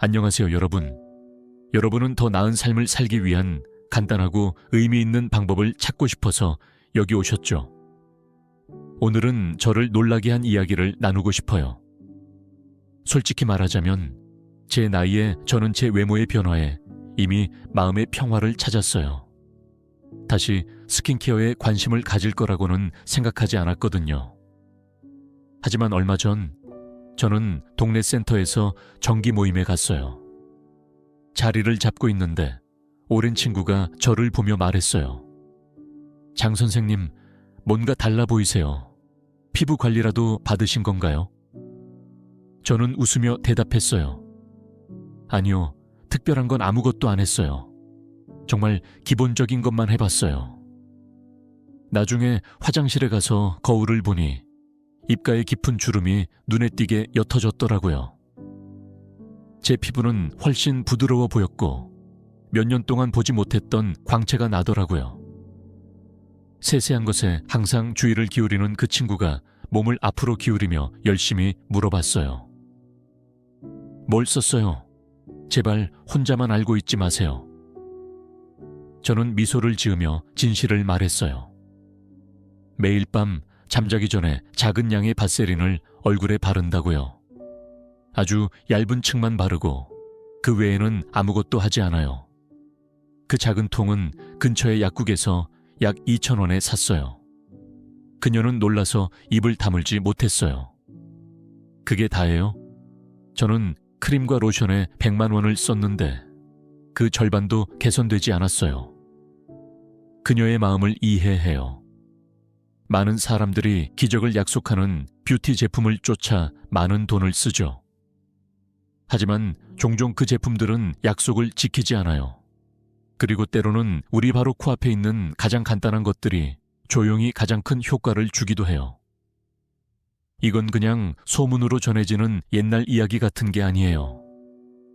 안녕하세요, 여러분. 여러분은 더 나은 삶을 살기 위한 간단하고 의미 있는 방법을 찾고 싶어서 여기 오셨죠. 오늘은 저를 놀라게 한 이야기를 나누고 싶어요. 솔직히 말하자면 제 나이에 저는 제 외모의 변화에 이미 마음의 평화를 찾았어요. 다시 스킨케어에 관심을 가질 거라고는 생각하지 않았거든요. 하지만 얼마 전 저는 동네 센터에서 정기 모임에 갔어요. 자리를 잡고 있는데 오랜 친구가 저를 보며 말했어요. 장 선생님, 뭔가 달라 보이세요. 피부 관리라도 받으신 건가요? 저는 웃으며 대답했어요. 아니요, 특별한 건 아무것도 안 했어요. 정말 기본적인 것만 해봤어요. 나중에 화장실에 가서 거울을 보니 입가에 깊은 주름이 눈에 띄게 옅어졌더라고요. 제 피부는 훨씬 부드러워 보였고 몇 년 동안 보지 못했던 광채가 나더라고요. 세세한 것에 항상 주의를 기울이는 그 친구가 몸을 앞으로 기울이며 열심히 물어봤어요. 뭘 썼어요? 제발 혼자만 알고 있지 마세요. 저는 미소를 지으며 진실을 말했어요. 매일 밤 잠자기 전에 작은 양의 바세린을 얼굴에 바른다고요. 아주 얇은 층만 바르고 그 외에는 아무것도 하지 않아요. 그 작은 통은 근처의 약국에서 약 2,000원에 샀어요. 그녀는 놀라서 입을 다물지 못했어요. 그게 다예요? 저는 크림과 로션에 100만 원을 썼는데 그 절반도 개선되지 않았어요. 그녀의 마음을 이해해요. 많은 사람들이 기적을 약속하는 뷰티 제품을 쫓아 많은 돈을 쓰죠. 하지만 종종 그 제품들은 약속을 지키지 않아요. 그리고 때로는 우리 바로 코앞에 있는 가장 간단한 것들이 조용히 가장 큰 효과를 주기도 해요. 이건 그냥 소문으로 전해지는 옛날 이야기 같은 게 아니에요.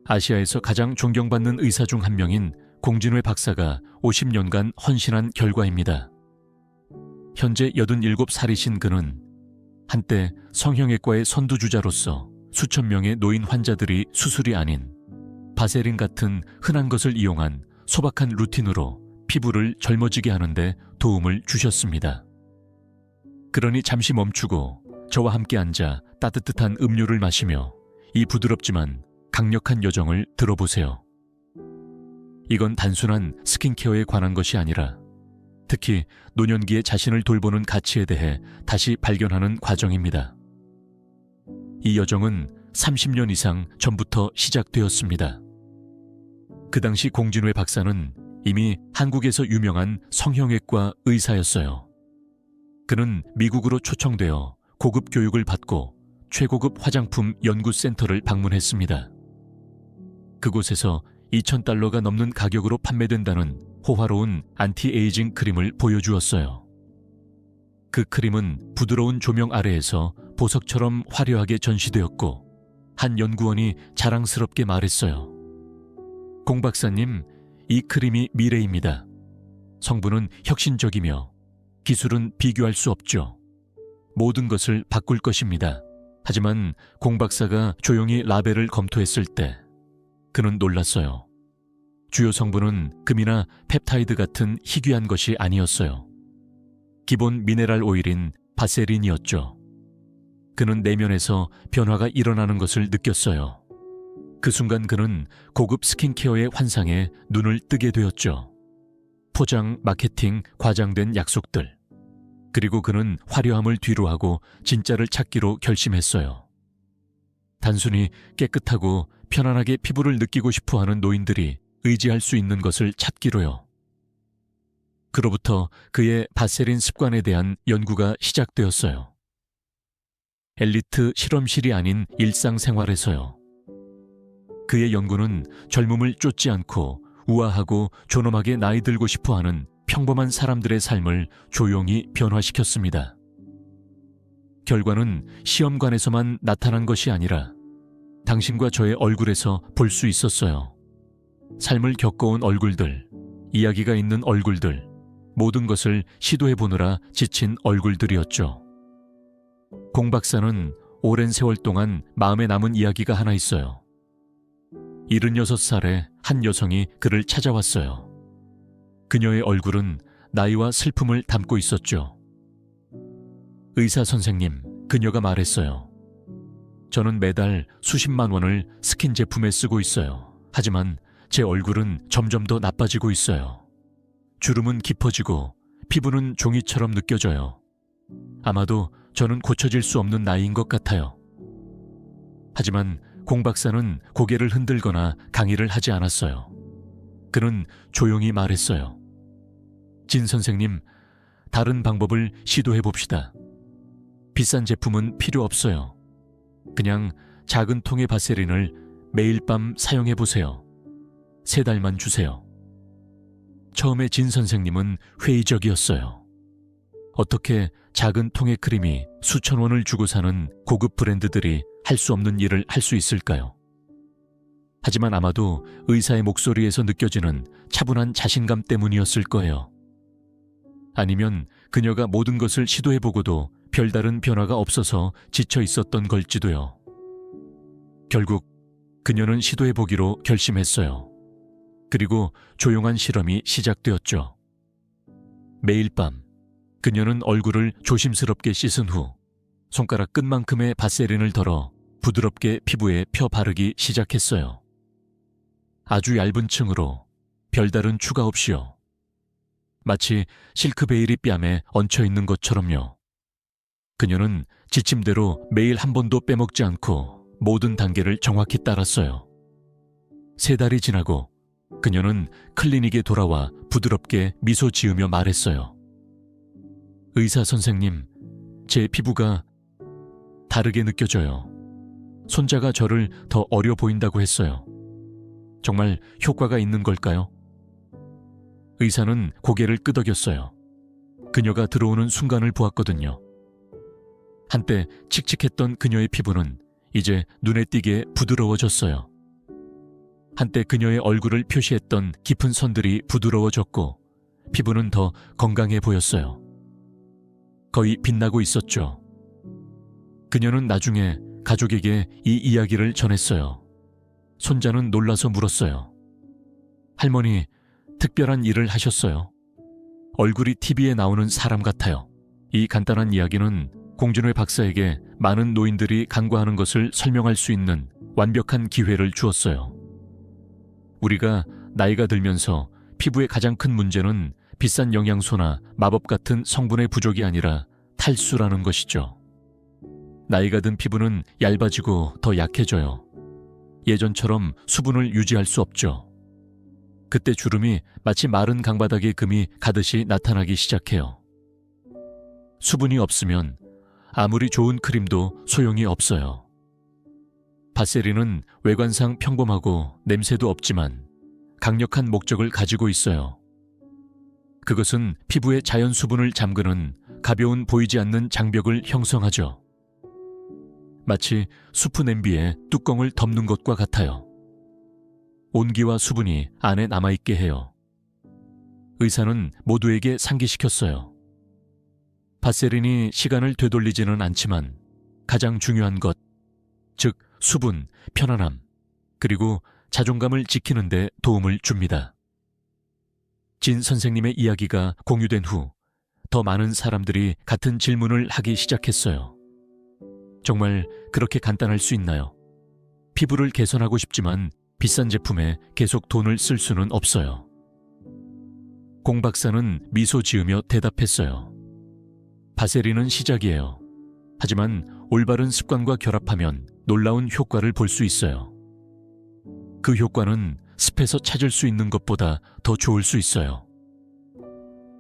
아시아에서 가장 존경받는 의사 중 한 명인 공진회 박사가 50년간 헌신한 결과입니다. 현재 87살이신 그는 한때 성형외과의 선두주자로서 수천 명의 노인 환자들이 수술이 아닌 바세린 같은 흔한 것을 이용한 소박한 루틴으로 피부를 젊어지게 하는데 도움을 주셨습니다. 그러니 잠시 멈추고 저와 함께 앉아 따뜻한 음료를 마시며 이 부드럽지만 강력한 여정을 들어보세요. 이건 단순한 스킨케어에 관한 것이 아니라 특히 노년기에 자신을 돌보는 가치에 대해 다시 발견하는 과정입니다. 이 여정은 30년 이상 전부터 시작되었습니다. 그 당시 공진회 박사는 이미 한국에서 유명한 성형외과 의사였어요. 그는 미국으로 초청되어 고급 교육을 받고 최고급 화장품 연구센터를 방문했습니다. 그곳에서 $2,000가 넘는 가격으로 판매된다는 호화로운 안티에이징 크림을 보여주었어요. 그 크림은 부드러운 조명 아래에서 보석처럼 화려하게 전시되었고 한 연구원이 자랑스럽게 말했어요. 공 박사님, 이 크림이 미래입니다. 성분은 혁신적이며 기술은 비교할 수 없죠. 모든 것을 바꿀 것입니다. 하지만 공 박사가 조용히 라벨을 검토했을 때 그는 놀랐어요. 주요 성분은 금이나 펩타이드 같은 희귀한 것이 아니었어요. 기본 미네랄 오일인 바세린이었죠. 그는 내면에서 변화가 일어나는 것을 느꼈어요. 그 순간 그는 고급 스킨케어의 환상에 눈을 뜨게 되었죠. 포장, 마케팅, 과장된 약속들. 그리고 그는 화려함을 뒤로하고 진짜를 찾기로 결심했어요. 단순히 깨끗하고 편안하게 피부를 느끼고 싶어하는 노인들이 의지할 수 있는 것을 찾기로요. 그로부터 그의 바세린 습관에 대한 연구가 시작되었어요. 엘리트 실험실이 아닌 일상생활에서요. 그의 연구는 젊음을 쫓지 않고 우아하고 존엄하게 나이 들고 싶어하는 평범한 사람들의 삶을 조용히 변화시켰습니다. 결과는 시험관에서만 나타난 것이 아니라 당신과 저의 얼굴에서 볼 수 있었어요. 삶을 겪어온 얼굴들, 이야기가 있는 얼굴들, 모든 것을 시도해보느라 지친 얼굴들이었죠. 공 박사는 오랜 세월 동안 마음에 남은 이야기가 하나 있어요. 76살의 한 여성이 그를 찾아왔어요. 그녀의 얼굴은 나이와 슬픔을 담고 있었죠. 의사 선생님, 그녀가 말했어요. 저는 매달 수십만 원을 스킨 제품에 쓰고 있어요. 하지만 제 얼굴은 점점 더 나빠지고 있어요. 주름은 깊어지고 피부는 종이처럼 느껴져요. 아마도 저는 고쳐질 수 없는 나이인 것 같아요. 하지만 공 박사는 고개를 흔들거나 강의를 하지 않았어요. 그는 조용히 말했어요. 진 선생님, 다른 방법을 시도해 봅시다. 비싼 제품은 필요 없어요. 그냥 작은 통의 바세린을 매일 밤 사용해 보세요. 3달만 주세요. 처음에 진 선생님은 회의적이었어요. 어떻게 작은 통의 크림이 수천 원을 주고 사는 고급 브랜드들이 할 수 없는 일을 할 수 있을까요? 하지만 아마도 의사의 목소리에서 느껴지는 차분한 자신감 때문이었을 거예요. 아니면 그녀가 모든 것을 시도해보고도 별다른 변화가 없어서 지쳐 있었던 걸지도요. 결국 그녀는 시도해보기로 결심했어요. 그리고 조용한 실험이 시작되었죠. 매일 밤 그녀는 얼굴을 조심스럽게 씻은 후 손가락 끝만큼의 바세린을 덜어 부드럽게 피부에 펴 바르기 시작했어요. 아주 얇은 층으로 별다른 추가 없이요. 마치 실크베일이 뺨에 얹혀 있는 것처럼요. 그녀는 지침대로 매일 한 번도 빼먹지 않고 모든 단계를 정확히 따랐어요. 3달이 지나고 그녀는 클리닉에 돌아와 부드럽게 미소 지으며 말했어요. 의사 선생님, 제 피부가 다르게 느껴져요. 손자가 저를 더 어려 보인다고 했어요. 정말 효과가 있는 걸까요? 의사는 고개를 끄덕였어요. 그녀가 들어오는 순간을 보았거든요. 한때 칙칙했던 그녀의 피부는 이제 눈에 띄게 부드러워졌어요. 한때 그녀의 얼굴을 표시했던 깊은 선들이 부드러워졌고 피부는 더 건강해 보였어요. 거의 빛나고 있었죠. 그녀는 나중에 가족에게 이 이야기를 전했어요. 손자는 놀라서 물었어요. 할머니, 특별한 일을 하셨어요? 얼굴이 TV에 나오는 사람 같아요. 이 간단한 이야기는 공준회 박사에게 많은 노인들이 간과하는 것을 설명할 수 있는 완벽한 기회를 주었어요. 우리가 나이가 들면서 피부의 가장 큰 문제는 비싼 영양소나 마법 같은 성분의 부족이 아니라 탈수라는 것이죠. 나이가 든 피부는 얇아지고 더 약해져요. 예전처럼 수분을 유지할 수 없죠. 그때 주름이 마치 마른 강바닥에 금이 가듯이 나타나기 시작해요. 수분이 없으면 아무리 좋은 크림도 소용이 없어요. 바세린은 외관상 평범하고 냄새도 없지만 강력한 목적을 가지고 있어요. 그것은 피부의 자연 수분을 잠그는 가벼운 보이지 않는 장벽을 형성하죠. 마치 수프 냄비에 뚜껑을 덮는 것과 같아요. 온기와 수분이 안에 남아있게 해요. 의사는 모두에게 상기시켰어요. 바세린이 시간을 되돌리지는 않지만 가장 중요한 것, 즉 수분, 편안함, 그리고 자존감을 지키는 데 도움을 줍니다. 진 선생님의 이야기가 공유된 후 더 많은 사람들이 같은 질문을 하기 시작했어요. 정말 그렇게 간단할 수 있나요? 피부를 개선하고 싶지만 비싼 제품에 계속 돈을 쓸 수는 없어요. 공 박사는 미소 지으며 대답했어요. 바세린은 시작이에요. 하지만 올바른 습관과 결합하면 놀라운 효과를 볼 수 있어요. 그 효과는 습에서 찾을 수 있는 것보다 더 좋을 수 있어요.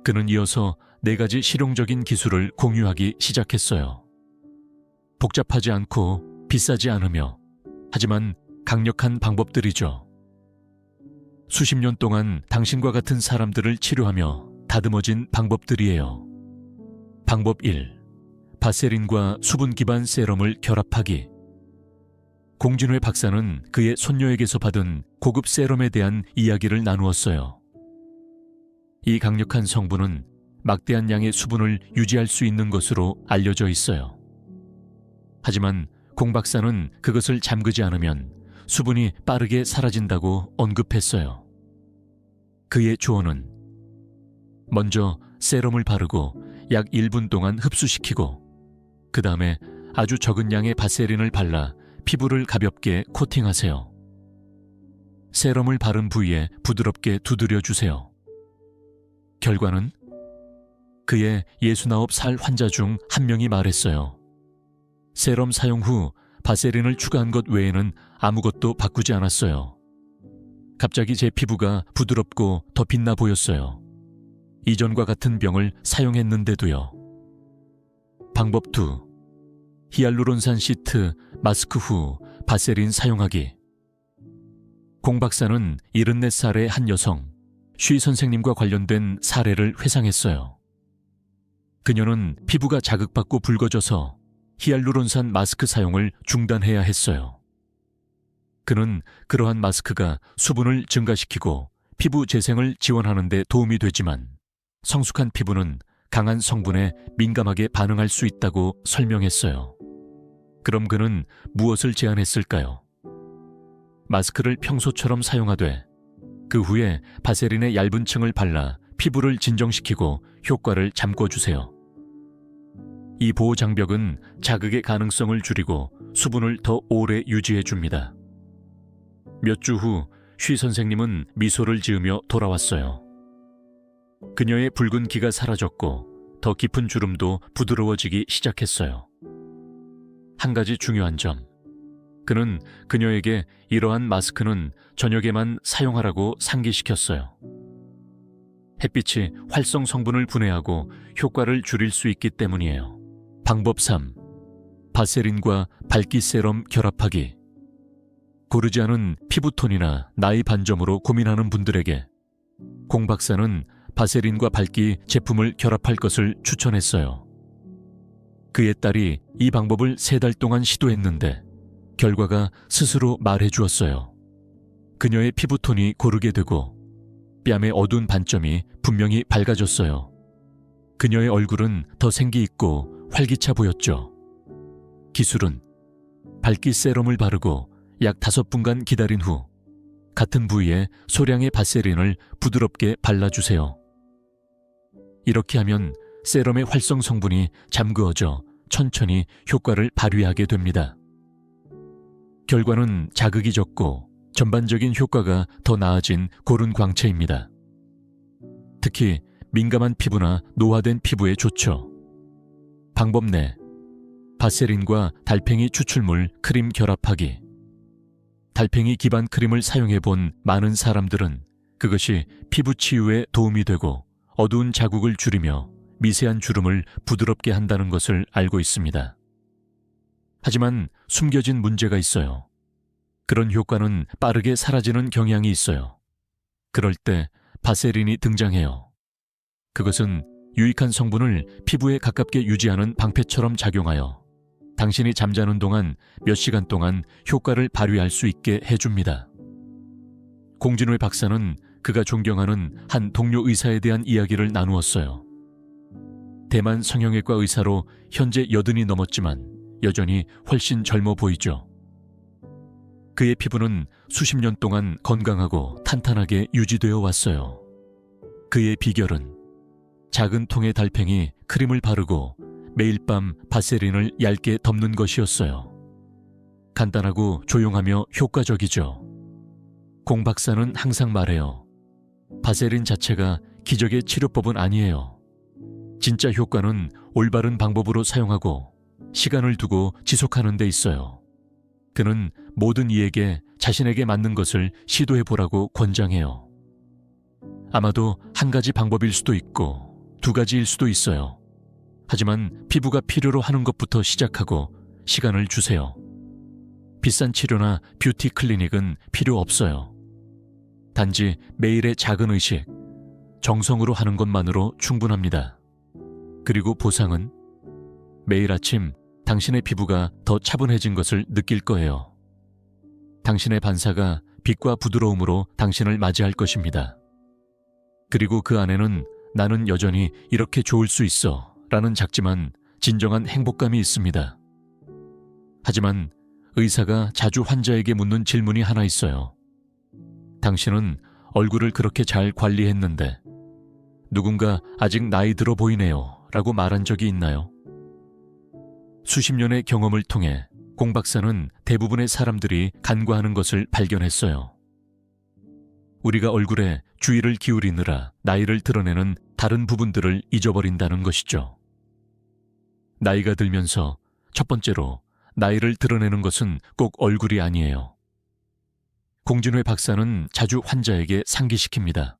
그는 이어서 4가지 실용적인 기술을 공유하기 시작했어요. 복잡하지 않고 비싸지 않으며 하지만 강력한 방법들이죠. 수십 년 동안 당신과 같은 사람들을 치료하며 다듬어진 방법들이에요. 방법 1. 바세린과 수분 기반 세럼을 결합하기. 공진회 박사는 그의 손녀에게서 받은 고급 세럼에 대한 이야기를 나누었어요. 이 강력한 성분은 막대한 양의 수분을 유지할 수 있는 것으로 알려져 있어요. 하지만 공 박사는 그것을 잠그지 않으면 수분이 빠르게 사라진다고 언급했어요. 그의 조언은 먼저 세럼을 바르고 약 1분 동안 흡수시키고 그 다음에 아주 적은 양의 바세린을 발라 피부를 가볍게 코팅하세요. 세럼을 바른 부위에 부드럽게 두드려 주세요. 결과는 그의 69살 환자 중 한 명이 말했어요. 세럼 사용 후 바세린을 추가한 것 외에는 아무것도 바꾸지 않았어요. 갑자기 제 피부가 부드럽고 더 빛나 보였어요. 이전과 같은 병을 사용했는데도요. 방법 2. 히알루론산 시트 마스크 후 바세린 사용하기. 공 박사는 74살의 한 여성, 쉬 선생님과 관련된 사례를 회상했어요. 그녀는 피부가 자극받고 붉어져서 히알루론산 마스크 사용을 중단해야 했어요. 그는 그러한 마스크가 수분을 증가시키고 피부 재생을 지원하는 데 도움이 되지만 성숙한 피부는 강한 성분에 민감하게 반응할 수 있다고 설명했어요. 그럼 그는 무엇을 제안했을까요? 마스크를 평소처럼 사용하되 그 후에 바세린의 얇은 층을 발라 피부를 진정시키고 효과를 잠궈주세요. 이 보호 장벽은 자극의 가능성을 줄이고 수분을 더 오래 유지해줍니다. 몇 주 후 쉬 선생님은 미소를 지으며 돌아왔어요. 그녀의 붉은 기가 사라졌고 더 깊은 주름도 부드러워지기 시작했어요. 한 가지 중요한 점, 그는 그녀에게 이러한 마스크는 저녁에만 사용하라고 상기시켰어요. 햇빛이 활성 성분을 분해하고 효과를 줄일 수 있기 때문이에요. 방법 3. 바세린과 밝기 세럼 결합하기. 고르지 않은 피부톤이나 나이 반점으로 고민하는 분들에게 공 박사는 바세린과 밝기 제품을 결합할 것을 추천했어요. 그의 딸이 이 방법을 3달 동안 시도했는데 결과가 스스로 말해 주었어요. 그녀의 피부톤이 고르게 되고 뺨의 어두운 반점이 분명히 밝아졌어요. 그녀의 얼굴은 더 생기 있고 활기차 보였죠. 기술은 밝기 세럼을 바르고 약 5분간 기다린 후 같은 부위에 소량의 바세린을 부드럽게 발라주세요. 이렇게 하면 세럼의 활성 성분이 잠그어져 천천히 효과를 발휘하게 됩니다. 결과는 자극이 적고 전반적인 효과가 더 나아진 고른 광채입니다. 특히 민감한 피부나 노화된 피부에 좋죠. 방법 4. 바세린과 달팽이 추출물 크림 결합하기. 달팽이 기반 크림을 사용해 본 많은 사람들은 그것이 피부 치유에 도움이 되고 어두운 자국을 줄이며 미세한 주름을 부드럽게 한다는 것을 알고 있습니다. 하지만 숨겨진 문제가 있어요. 그런 효과는 빠르게 사라지는 경향이 있어요. 그럴 때 바세린이 등장해요. 그것은 유익한 성분을 피부에 가깝게 유지하는 방패처럼 작용하여 당신이 잠자는 동안 몇 시간 동안 효과를 발휘할 수 있게 해줍니다. 공진회 박사는 그가 존경하는 한 동료 의사에 대한 이야기를 나누었어요. 대만 성형외과 의사로 현재 80이 넘었지만 여전히 훨씬 젊어 보이죠. 그의 피부는 수십 년 동안 건강하고 탄탄하게 유지되어 왔어요. 그의 비결은 작은 통의 달팽이 크림을 바르고 매일 밤 바세린을 얇게 덮는 것이었어요. 간단하고 조용하며 효과적이죠. 공 박사는 항상 말해요. 바세린 자체가 기적의 치료법은 아니에요. 진짜 효과는 올바른 방법으로 사용하고 시간을 두고 지속하는 데 있어요. 그는 모든 이에게 자신에게 맞는 것을 시도해보라고 권장해요. 아마도 한 가지 방법일 수도 있고 2가지일 수도 있어요. 하지만 피부가 필요로 하는 것부터 시작하고 시간을 주세요. 비싼 치료나 뷰티 클리닉은 필요 없어요. 단지 매일의 작은 의식, 정성으로 하는 것만으로 충분합니다. 그리고 보상은 매일 아침 당신의 피부가 더 차분해진 것을 느낄 거예요. 당신의 반사가 빛과 부드러움으로 당신을 맞이할 것입니다. 그리고 그 안에는 나는 여전히 이렇게 좋을 수 있어 라는 작지만 진정한 행복감이 있습니다. 하지만 의사가 자주 환자에게 묻는 질문이 하나 있어요. 당신은 얼굴을 그렇게 잘 관리했는데 누군가 아직 나이 들어 보이네요 라고 말한 적이 있나요? 수십 년의 경험을 통해 공 박사는 대부분의 사람들이 간과하는 것을 발견했어요. 우리가 얼굴에 주의를 기울이느라 나이를 드러내는 다른 부분들을 잊어버린다는 것이죠. 나이가 들면서 첫 번째로 나이를 드러내는 것은 꼭 얼굴이 아니에요. 공진회 박사는 자주 환자에게 상기시킵니다.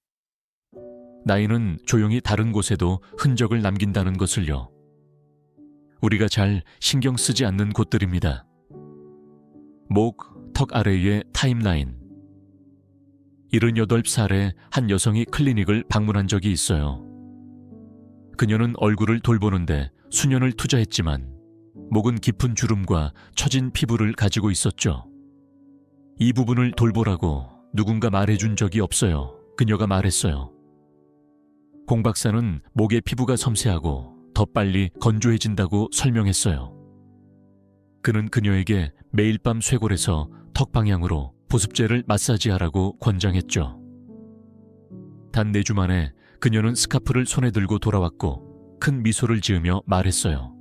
나이는 조용히 다른 곳에도 흔적을 남긴다는 것을요. 우리가 잘 신경 쓰지 않는 곳들입니다. 목, 턱 아래의 타임라인. 78살의 한 여성이 클리닉을 방문한 적이 있어요. 그녀는 얼굴을 돌보는데 수년을 투자했지만 목은 깊은 주름과 처진 피부를 가지고 있었죠. 이 부분을 돌보라고 누군가 말해준 적이 없어요. 그녀가 말했어요. 공 박사는 목의 피부가 섬세하고 더 빨리 건조해진다고 설명했어요. 그는 그녀에게 매일 밤 쇄골에서 턱 방향으로 보습제를 마사지하라고 권장했죠. 단 4주 만에 그녀는 스카프를 손에 들고 돌아왔고 큰 미소를 지으며 말했어요.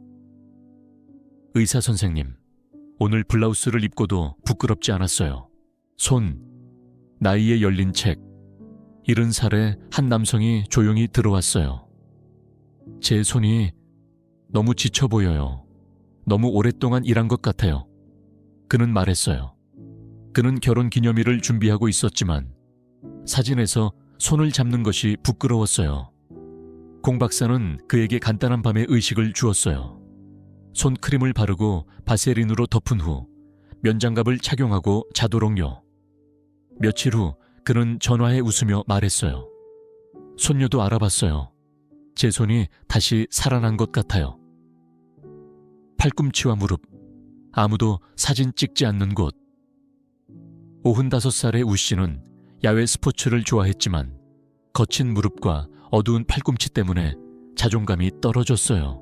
의사 선생님, 오늘 블라우스를 입고도 부끄럽지 않았어요. 나이에 열린 책. 70살의 한 남성이 조용히 들어왔어요. 제 손이 너무 지쳐 보여요. 너무 오랫동안 일한 것 같아요. 그는 말했어요. 그는 결혼 기념일을 준비하고 있었지만 사진에서 손을 잡는 것이 부끄러웠어요. 공 박사는 그에게 간단한 밤의 의식을 주었어요. 손크림을 바르고 바세린으로 덮은 후 면장갑을 착용하고 자도록요. 며칠 후 그는 전화해 웃으며 말했어요. 손녀도 알아봤어요. 제 손이 다시 살아난 것 같아요. 팔꿈치와 무릎, 아무도 사진 찍지 않는 곳. 55살의 우 씨는 야외 스포츠를 좋아했지만 거친 무릎과 어두운 팔꿈치 때문에 자존감이 떨어졌어요.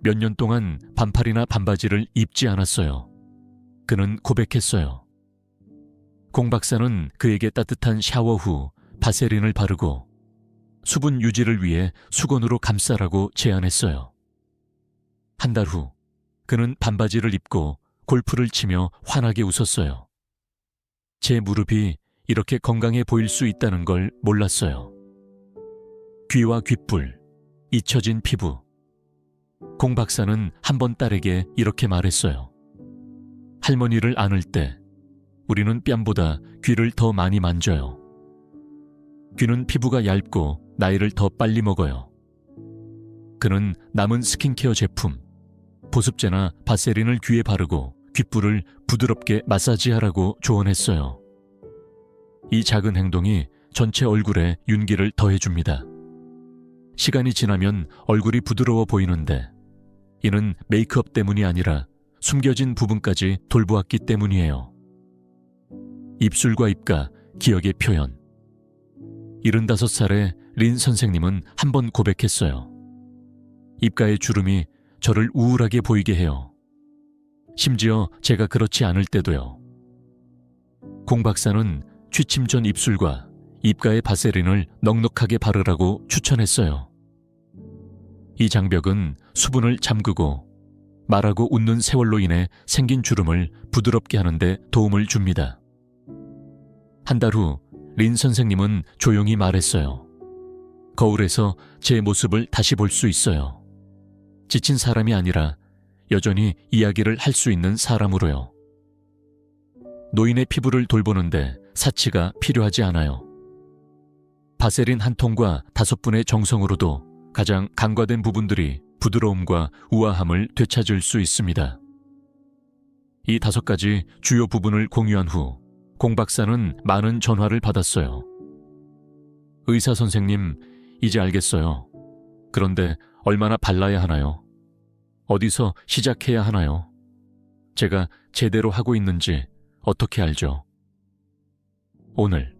몇 년 동안 반팔이나 반바지를 입지 않았어요. 그는 고백했어요. 공 박사는 그에게 따뜻한 샤워 후 바세린을 바르고 수분 유지를 위해 수건으로 감싸라고 제안했어요. 한 달 후 그는 반바지를 입고 골프를 치며 환하게 웃었어요. 제 무릎이 이렇게 건강해 보일 수 있다는 걸 몰랐어요. 귀와 귓불, 잊혀진 피부. 공 박사는 한 번 딸에게 이렇게 말했어요. 할머니를 안을 때 우리는 뺨보다 귀를 더 많이 만져요. 귀는 피부가 얇고 나이를 더 빨리 먹어요. 그는 남은 스킨케어 제품, 보습제나 바세린을 귀에 바르고 귓불을 부드럽게 마사지하라고 조언했어요. 이 작은 행동이 전체 얼굴에 윤기를 더해줍니다. 시간이 지나면 얼굴이 부드러워 보이는데 이는 메이크업 때문이 아니라 숨겨진 부분까지 돌보았기 때문이에요. 입술과 입가, 기억의 표현. 75살의 린 선생님은 한 번 고백했어요. 입가의 주름이 저를 우울하게 보이게 해요. 심지어 제가 그렇지 않을 때도요. 공 박사는 취침 전 입술과 입가의 바세린을 넉넉하게 바르라고 추천했어요. 이 장벽은 수분을 잠그고 말하고 웃는 세월로 인해 생긴 주름을 부드럽게 하는데 도움을 줍니다. 한 달 후 린 선생님은 조용히 말했어요. 거울에서 제 모습을 다시 볼 수 있어요. 지친 사람이 아니라 여전히 이야기를 할 수 있는 사람으로요. 노인의 피부를 돌보는데 사치가 필요하지 않아요. 바세린 한 통과 5분의 정성으로도 가장 간과된 부분들이 부드러움과 우아함을 되찾을 수 있습니다. 이 5가지 주요 부분을 공유한 후 공 박사는 많은 전화를 받았어요. 의사 선생님, 이제 알겠어요. 그런데 얼마나 발라야 하나요? 어디서 시작해야 하나요? 제가 제대로 하고 있는지 어떻게 알죠? 오늘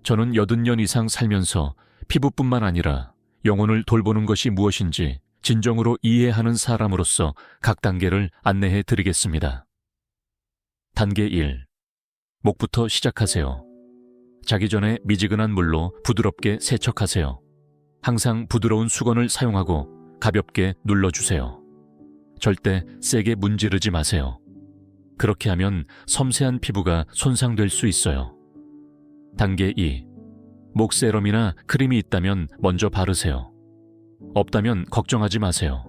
저는 80년 이상 살면서 피부뿐만 아니라 영혼을 돌보는 것이 무엇인지 진정으로 이해하는 사람으로서 각 단계를 안내해 드리겠습니다. 단계 1. 목부터 시작하세요. 자기 전에 미지근한 물로 부드럽게 세척하세요. 항상 부드러운 수건을 사용하고 가볍게 눌러주세요. 절대 세게 문지르지 마세요. 그렇게 하면 섬세한 피부가 손상될 수 있어요. 단계 2. 목 세럼이나 크림이 있다면 먼저 바르세요. 없다면 걱정하지 마세요.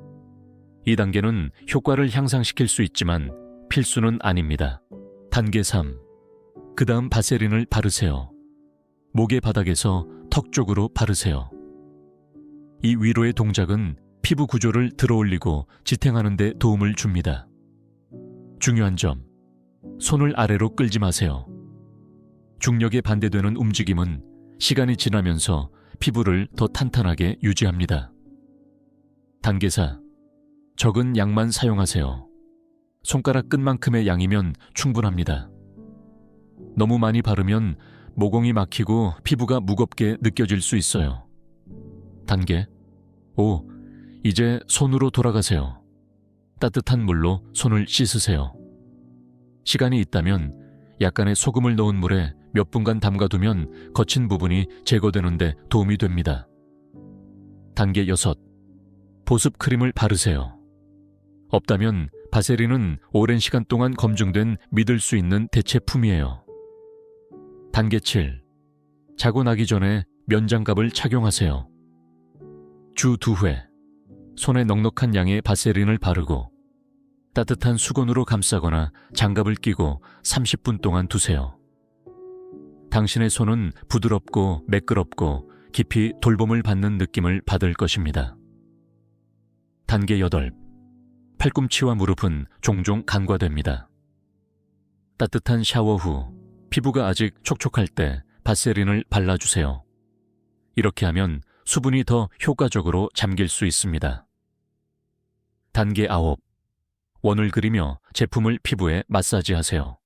이 단계는 효과를 향상시킬 수 있지만 필수는 아닙니다. 단계 3. 그 다음 바세린을 바르세요. 목의 바닥에서 턱 쪽으로 바르세요. 이 위로의 동작은 피부 구조를 들어올리고 지탱하는 데 도움을 줍니다. 중요한 점, 손을 아래로 끌지 마세요. 중력에 반대되는 움직임은 시간이 지나면서 피부를 더 탄탄하게 유지합니다. 단계 4. 적은 양만 사용하세요. 손가락 끝만큼의 양이면 충분합니다. 너무 많이 바르면 모공이 막히고 피부가 무겁게 느껴질 수 있어요. 단계 5. 이제 손으로 돌아가세요. 따뜻한 물로 손을 씻으세요. 시간이 있다면 약간의 소금을 넣은 물에 몇 분간 담가두면 거친 부분이 제거되는 데 도움이 됩니다. 단계 6. 보습 크림을 바르세요. 없다면 바세린은 오랜 시간 동안 검증된 믿을 수 있는 대체품이에요. 단계 7. 자고 나기 전에 면장갑을 착용하세요. 주 2회 손에 넉넉한 양의 바세린을 바르고 따뜻한 수건으로 감싸거나 장갑을 끼고 30분 동안 두세요. 당신의 손은 부드럽고 매끄럽고 깊이 돌봄을 받는 느낌을 받을 것입니다. 단계 8. 팔꿈치와 무릎은 종종 간과됩니다. 따뜻한 샤워 후 피부가 아직 촉촉할 때 바세린을 발라주세요. 이렇게 하면 수분이 더 효과적으로 잠길 수 있습니다. 단계 9. 원을 그리며 제품을 피부에 마사지하세요.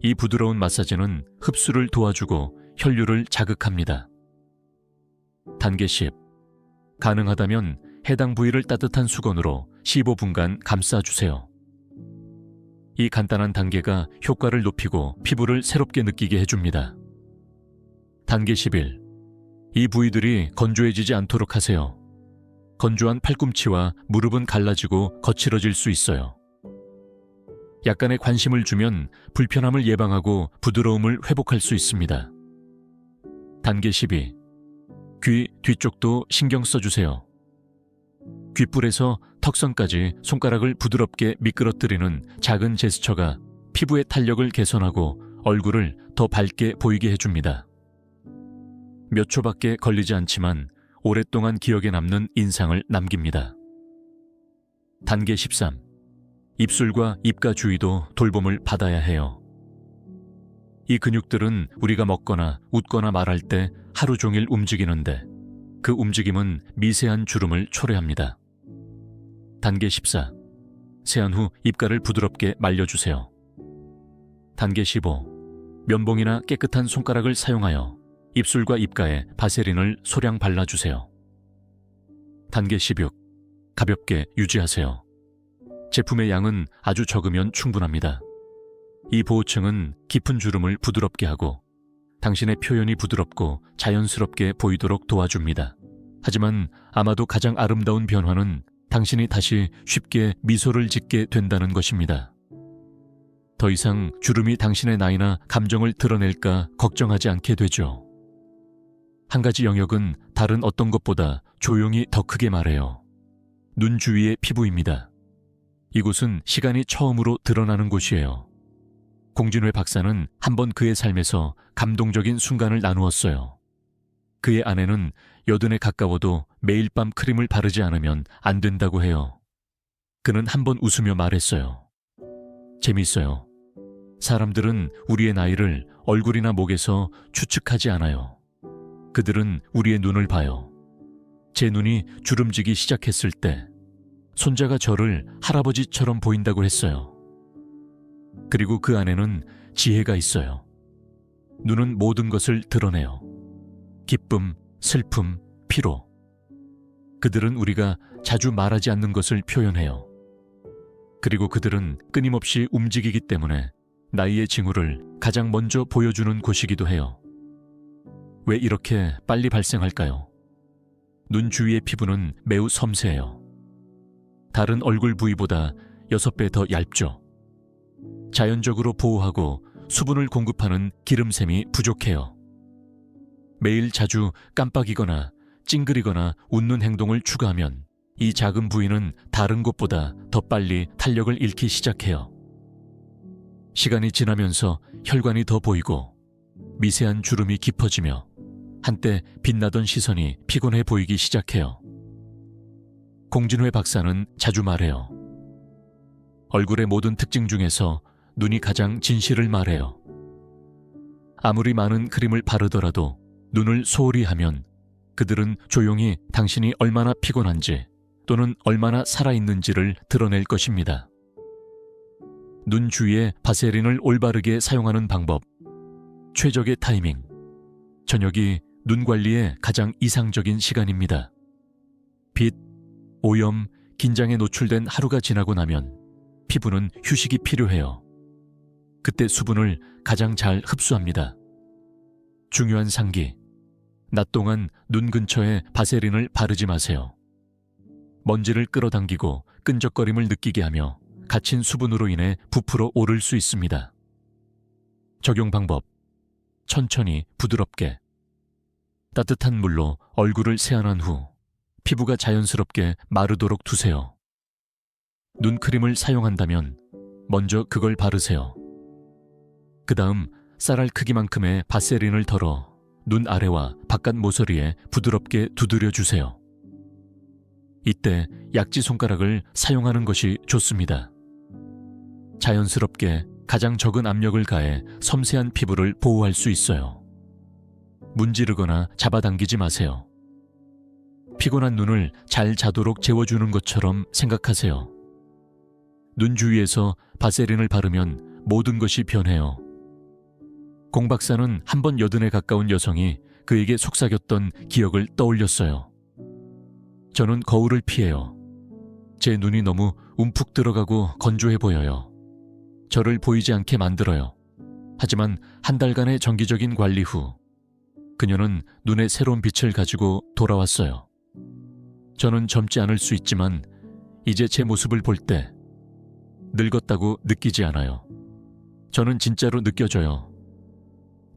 이 부드러운 마사지는 흡수를 도와주고 혈류를 자극합니다. 단계 10. 가능하다면 해당 부위를 따뜻한 수건으로 15분간 감싸주세요. 이 간단한 단계가 효과를 높이고 피부를 새롭게 느끼게 해줍니다. 단계 11. 이 부위들이 건조해지지 않도록 하세요. 건조한 팔꿈치와 무릎은 갈라지고 거칠어질 수 있어요. 약간의 관심을 주면 불편함을 예방하고 부드러움을 회복할 수 있습니다. 단계 12. 귀 뒤쪽도 신경 써주세요. 귓불에서 턱선까지 손가락을 부드럽게 미끄러뜨리는 작은 제스처가 피부의 탄력을 개선하고 얼굴을 더 밝게 보이게 해줍니다. 몇 초밖에 걸리지 않지만 오랫동안 기억에 남는 인상을 남깁니다. 단계 13. 입술과 입가 주위도 돌봄을 받아야 해요. 이 근육들은 우리가 먹거나 웃거나 말할 때 하루 종일 움직이는데 그 움직임은 미세한 주름을 초래합니다. 단계 14. 세안 후 입가를 부드럽게 말려주세요. 단계 15. 면봉이나 깨끗한 손가락을 사용하여 입술과 입가에 바세린을 소량 발라주세요. 단계 16. 가볍게 유지하세요. 제품의 양은 아주 적으면 충분합니다. 이 보호층은 깊은 주름을 부드럽게 하고 당신의 표현이 부드럽고 자연스럽게 보이도록 도와줍니다. 하지만 아마도 가장 아름다운 변화는 당신이 다시 쉽게 미소를 짓게 된다는 것입니다. 더 이상 주름이 당신의 나이나 감정을 드러낼까 걱정하지 않게 되죠. 한 가지 영역은 다른 어떤 것보다 조용히 더 크게 말해요. 눈 주위의 피부입니다. 이곳은 시간이 처음으로 드러나는 곳이에요. 공진회 박사는 한번 그의 삶에서 감동적인 순간을 나누었어요. 그의 아내는 80에 가까워도 매일 밤 크림을 바르지 않으면 안 된다고 해요. 그는 한번 웃으며 말했어요. 재밌어요. 사람들은 우리의 나이를 얼굴이나 목에서 추측하지 않아요. 그들은 우리의 눈을 봐요. 제 눈이 주름지기 시작했을 때 손자가 저를 할아버지처럼 보인다고 했어요. 그리고 그 안에는 지혜가 있어요. 눈은 모든 것을 드러내요. 기쁨, 슬픔, 피로. 그들은 우리가 자주 말하지 않는 것을 표현해요. 그리고 그들은 끊임없이 움직이기 때문에 나이의 징후를 가장 먼저 보여주는 곳이기도 해요. 왜 이렇게 빨리 발생할까요? 눈 주위의 피부는 매우 섬세해요. 다른 얼굴 부위보다 6배 더 얇죠. 자연적으로 보호하고 수분을 공급하는 기름샘이 부족해요. 매일 자주 깜빡이거나 찡그리거나 웃는 행동을 추가하면 이 작은 부위는 다른 곳보다 더 빨리 탄력을 잃기 시작해요. 시간이 지나면서 혈관이 더 보이고 미세한 주름이 깊어지며 한때 빛나던 시선이 피곤해 보이기 시작해요. 공진회 박사는 자주 말해요. 얼굴의 모든 특징 중에서 눈이 가장 진실을 말해요. 아무리 많은 크림을 바르더라도 눈을 소홀히 하면 그들은 조용히 당신이 얼마나 피곤한지 또는 얼마나 살아있는지를 드러낼 것입니다. 눈 주위에 바세린을 올바르게 사용하는 방법, 최적의 타이밍. 저녁이 눈 관리의 가장 이상적인 시간입니다. 빛, 오염, 긴장에 노출된 하루가 지나고 나면 피부는 휴식이 필요해요. 그때 수분을 가장 잘 흡수합니다. 중요한 상기. 낮 동안 눈 근처에 바세린을 바르지 마세요. 먼지를 끌어당기고 끈적거림을 느끼게 하며 갇힌 수분으로 인해 부풀어 오를 수 있습니다. 적용 방법. 천천히 부드럽게. 따뜻한 물로 얼굴을 세안한 후 피부가 자연스럽게 마르도록 두세요. 눈크림을 사용한다면 먼저 그걸 바르세요. 그 다음 쌀알 크기만큼의 바세린을 덜어 눈 아래와 바깥 모서리에 부드럽게 두드려 주세요. 이때 약지 손가락을 사용하는 것이 좋습니다. 자연스럽게 가장 적은 압력을 가해 섬세한 피부를 보호할 수 있어요. 문지르거나 잡아당기지 마세요. 피곤한 눈을 잘 자도록 재워주는 것처럼 생각하세요. 눈 주위에서 바세린을 바르면 모든 것이 변해요. 공 박사는 한 번 80에 가까운 여성이 그에게 속삭였던 기억을 떠올렸어요. 저는 거울을 피해요. 제 눈이 너무 움푹 들어가고 건조해 보여요. 저를 보이지 않게 만들어요. 하지만 한 달간의 정기적인 관리 후 그녀는 눈에 새로운 빛을 가지고 돌아왔어요. 저는 젊지 않을 수 있지만 이제 제 모습을 볼 때 늙었다고 느끼지 않아요. 저는 진짜로 느껴져요.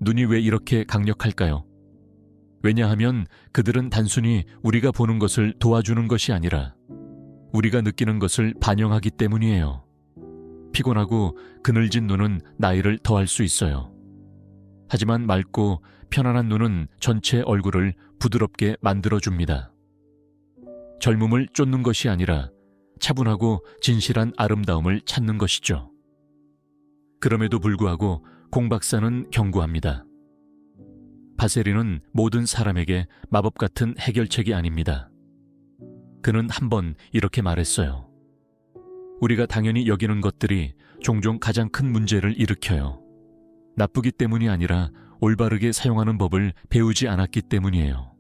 눈이 왜 이렇게 강력할까요? 왜냐하면 그들은 단순히 우리가 보는 것을 도와주는 것이 아니라 우리가 느끼는 것을 반영하기 때문이에요. 피곤하고 그늘진 눈은 나이를 더할 수 있어요. 하지만 맑고 편안한 눈은 전체 얼굴을 부드럽게 만들어줍니다. 젊음을 쫓는 것이 아니라 차분하고 진실한 아름다움을 찾는 것이죠. 그럼에도 불구하고 공 박사는 경고합니다. 바세린은 모든 사람에게 마법 같은 해결책이 아닙니다. 그는 한 번 이렇게 말했어요. 우리가 당연히 여기는 것들이 종종 가장 큰 문제를 일으켜요. 나쁘기 때문이 아니라 올바르게 사용하는 법을 배우지 않았기 때문이에요.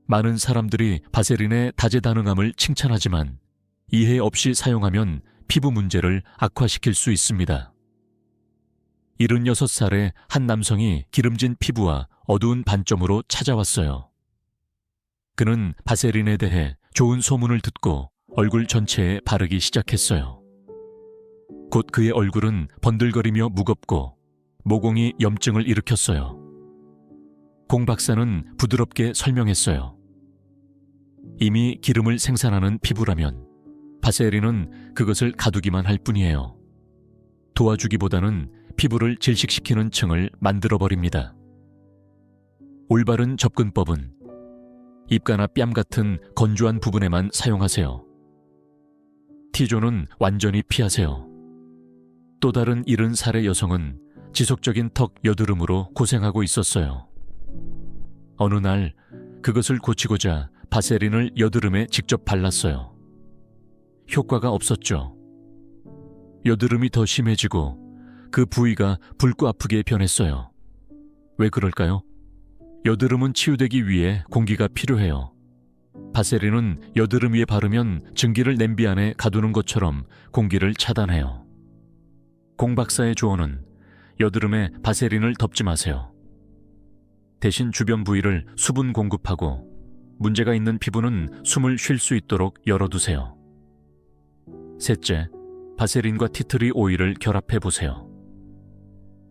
많은 사람들이 바세린의 다재다능함을 칭찬하지만 이해 없이 사용하면 피부 문제를 악화시킬 수 있습니다. 76살의 한 남성이 기름진 피부와 어두운 반점으로 찾아왔어요. 그는 바세린에 대해 좋은 소문을 듣고 얼굴 전체에 바르기 시작했어요. 곧 그의 얼굴은 번들거리며 무겁고 모공이 염증을 일으켰어요. 공 박사는 부드럽게 설명했어요. 이미 기름을 생산하는 피부라면 바세린은 그것을 가두기만 할 뿐이에요. 도와주기보다는 피부를 질식시키는 층을 만들어버립니다. 올바른 접근법은 입가나 뺨 같은 건조한 부분에만 사용하세요. T존은 완전히 피하세요. 또 다른 70살의 여성은 지속적인 턱 여드름으로 고생하고 있었어요. 어느 날 그것을 고치고자 바세린을 여드름에 직접 발랐어요. 효과가 없었죠. 여드름이 더 심해지고 그 부위가 붉고 아프게 변했어요. 왜 그럴까요? 여드름은 치유되기 위해 공기가 필요해요. 바세린은 여드름 위에 바르면 증기를 냄비 안에 가두는 것처럼 공기를 차단해요. 공 박사의 조언은 여드름에 바세린을 덮지 마세요. 대신 주변 부위를 수분 공급하고 문제가 있는 피부는 숨을 쉴 수 있도록 열어두세요. 셋째, 바세린과 티트리 오일을 결합해 보세요.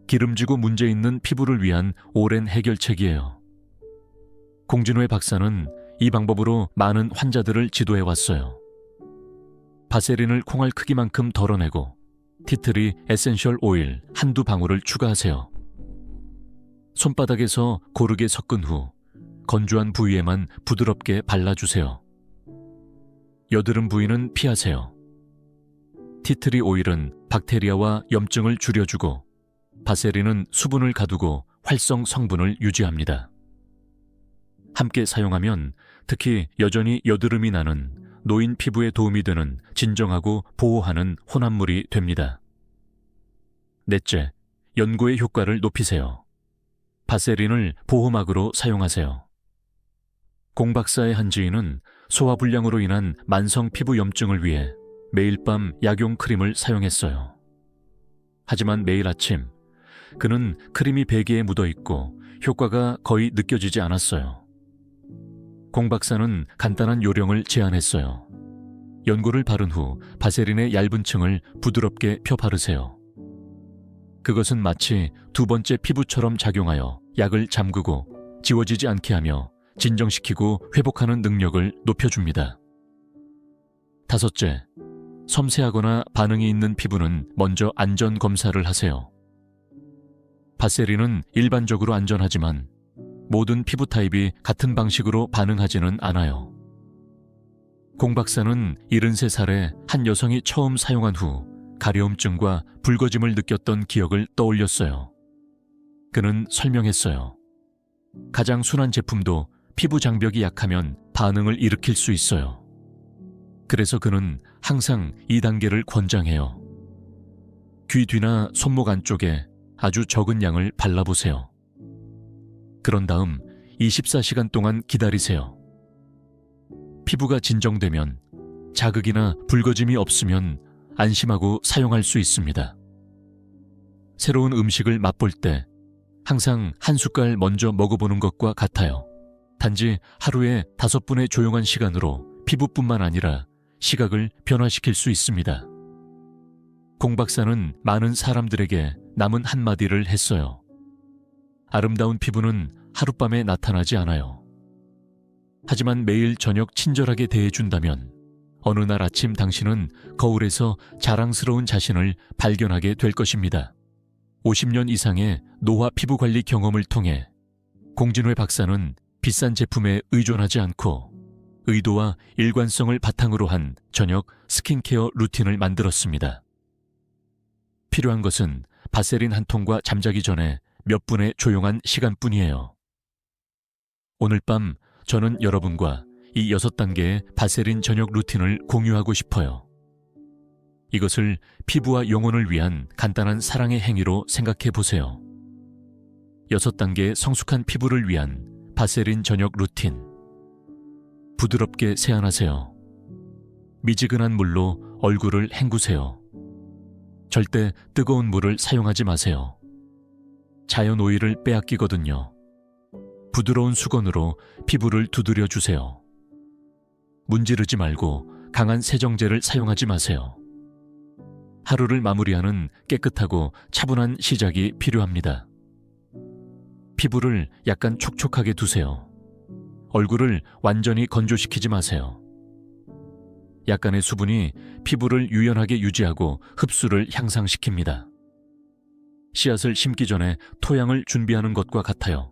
기름지고 문제 있는 피부를 위한 오랜 해결책이에요. 공진회 박사는 이 방법으로 많은 환자들을 지도해 왔어요. 바세린을 콩알 크기만큼 덜어내고 티트리 에센셜 오일 한두 방울을 추가하세요. 손바닥에서 고르게 섞은 후 건조한 부위에만 부드럽게 발라주세요. 여드름 부위는 피하세요. 티트리 오일은 박테리아와 염증을 줄여주고 바세린은 수분을 가두고 활성 성분을 유지합니다. 함께 사용하면 특히 여전히 여드름이 나는 노인 피부에 도움이 되는 진정하고 보호하는 혼합물이 됩니다. 넷째, 연고의 효과를 높이세요. 바세린을 보호막으로 사용하세요. 공 박사의 한 지인은 소화불량으로 인한 만성 피부 염증을 위해 매일 밤 약용 크림을 사용했어요. 하지만 매일 아침 그는 크림이 베개에 묻어 있고 효과가 거의 느껴지지 않았어요. 공 박사는 간단한 요령을 제안했어요. 연고를 바른 후 바세린의 얇은 층을 부드럽게 펴 바르세요. 그것은 마치 두 번째 피부처럼 작용하여 약을 잠그고 지워지지 않게 하며 진정시키고 회복하는 능력을 높여줍니다. 다섯째, 섬세하거나 반응이 있는 피부는 먼저 안전 검사를 하세요. 바세린은 일반적으로 안전하지만 모든 피부 타입이 같은 방식으로 반응하지는 않아요. 공 박사는 73살에 한 여성이 처음 사용한 후 가려움증과 붉어짐을 느꼈던 기억을 떠올렸어요. 그는 설명했어요. 가장 순한 제품도 피부 장벽이 약하면 반응을 일으킬 수 있어요. 그래서 그는 항상 2단계를 권장해요. 귀 뒤나 손목 안쪽에 아주 적은 양을 발라보세요. 그런 다음 24시간 동안 기다리세요. 피부가 진정되면 자극이나 붉어짐이 없으면 안심하고 사용할 수 있습니다. 새로운 음식을 맛볼 때 항상 한 숟갈 먼저 먹어보는 것과 같아요. 단지 하루에 5분의 조용한 시간으로 피부뿐만 아니라 시각을 변화시킬 수 있습니다. 공 박사는 많은 사람들에게 남은 한마디를 했어요. 아름다운 피부는 하룻밤에 나타나지 않아요. 하지만 매일 저녁 친절하게 대해준다면 어느 날 아침 당신은 거울에서 자랑스러운 자신을 발견하게 될 것입니다. 50년 이상의 노화 피부 관리 경험을 통해 공진회 박사는 비싼 제품에 의존하지 않고 의도와 일관성을 바탕으로 한 저녁 스킨케어 루틴을 만들었습니다. 필요한 것은 바세린 한 통과 잠자기 전에 몇 분의 조용한 시간뿐이에요. 오늘 밤 저는 여러분과 이 6단계의 바세린 저녁 루틴을 공유하고 싶어요. 이것을 피부와 영혼을 위한 간단한 사랑의 행위로 생각해 보세요. 6단계의 성숙한 피부를 위한 바세린 저녁 루틴. 부드럽게 세안하세요. 미지근한 물로 얼굴을 헹구세요. 절대 뜨거운 물을 사용하지 마세요. 자연 오일을 빼앗기거든요. 부드러운 수건으로 피부를 두드려 주세요. 문지르지 말고 강한 세정제를 사용하지 마세요. 하루를 마무리하는 깨끗하고 차분한 시작이 필요합니다. 피부를 약간 촉촉하게 두세요. 얼굴을 완전히 건조시키지 마세요. 약간의 수분이 피부를 유연하게 유지하고 흡수를 향상시킵니다. 씨앗을 심기 전에 토양을 준비하는 것과 같아요.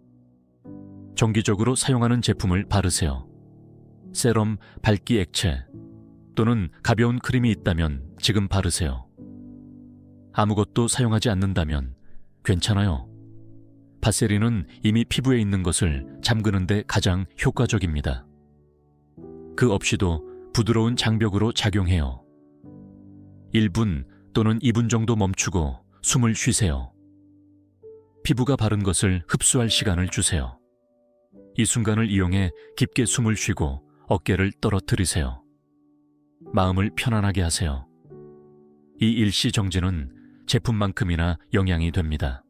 정기적으로 사용하는 제품을 바르세요. 세럼, 밝기 액체 또는 가벼운 크림이 있다면 지금 바르세요. 아무것도 사용하지 않는다면 괜찮아요. 바세린은 이미 피부에 있는 것을 잠그는 데 가장 효과적입니다. 그 없이도 부드러운 장벽으로 작용해요. 1분 또는 2분 정도 멈추고 숨을 쉬세요. 피부가 바른 것을 흡수할 시간을 주세요. 이 순간을 이용해 깊게 숨을 쉬고 어깨를 떨어뜨리세요. 마음을 편안하게 하세요. 이 일시정지는 제품만큼이나 영향이 됩니다.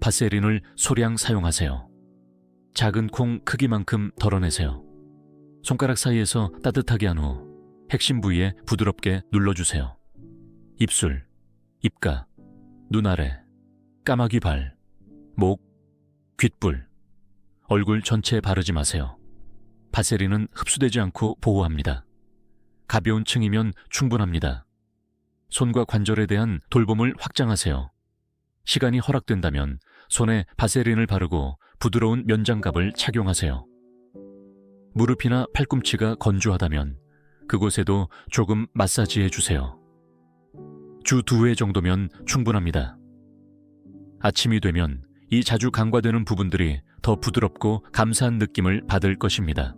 바세린을 소량 사용하세요. 작은 콩 크기만큼 덜어내세요. 손가락 사이에서 따뜻하게 한 후 핵심 부위에 부드럽게 눌러주세요. 입술, 입가, 눈 아래, 까마귀 발, 목, 귓불, 얼굴 전체에 바르지 마세요. 바세린은 흡수되지 않고 보호합니다. 가벼운 층이면 충분합니다. 손과 관절에 대한 돌봄을 확장하세요. 시간이 허락된다면 손에 바세린을 바르고 부드러운 면장갑을 착용하세요. 무릎이나 팔꿈치가 건조하다면 그곳에도 조금 마사지해 주세요. 주 2회 정도면 충분합니다. 아침이 되면 이 자주 간과되는 부분들이 더 부드럽고 감사한 느낌을 받을 것입니다.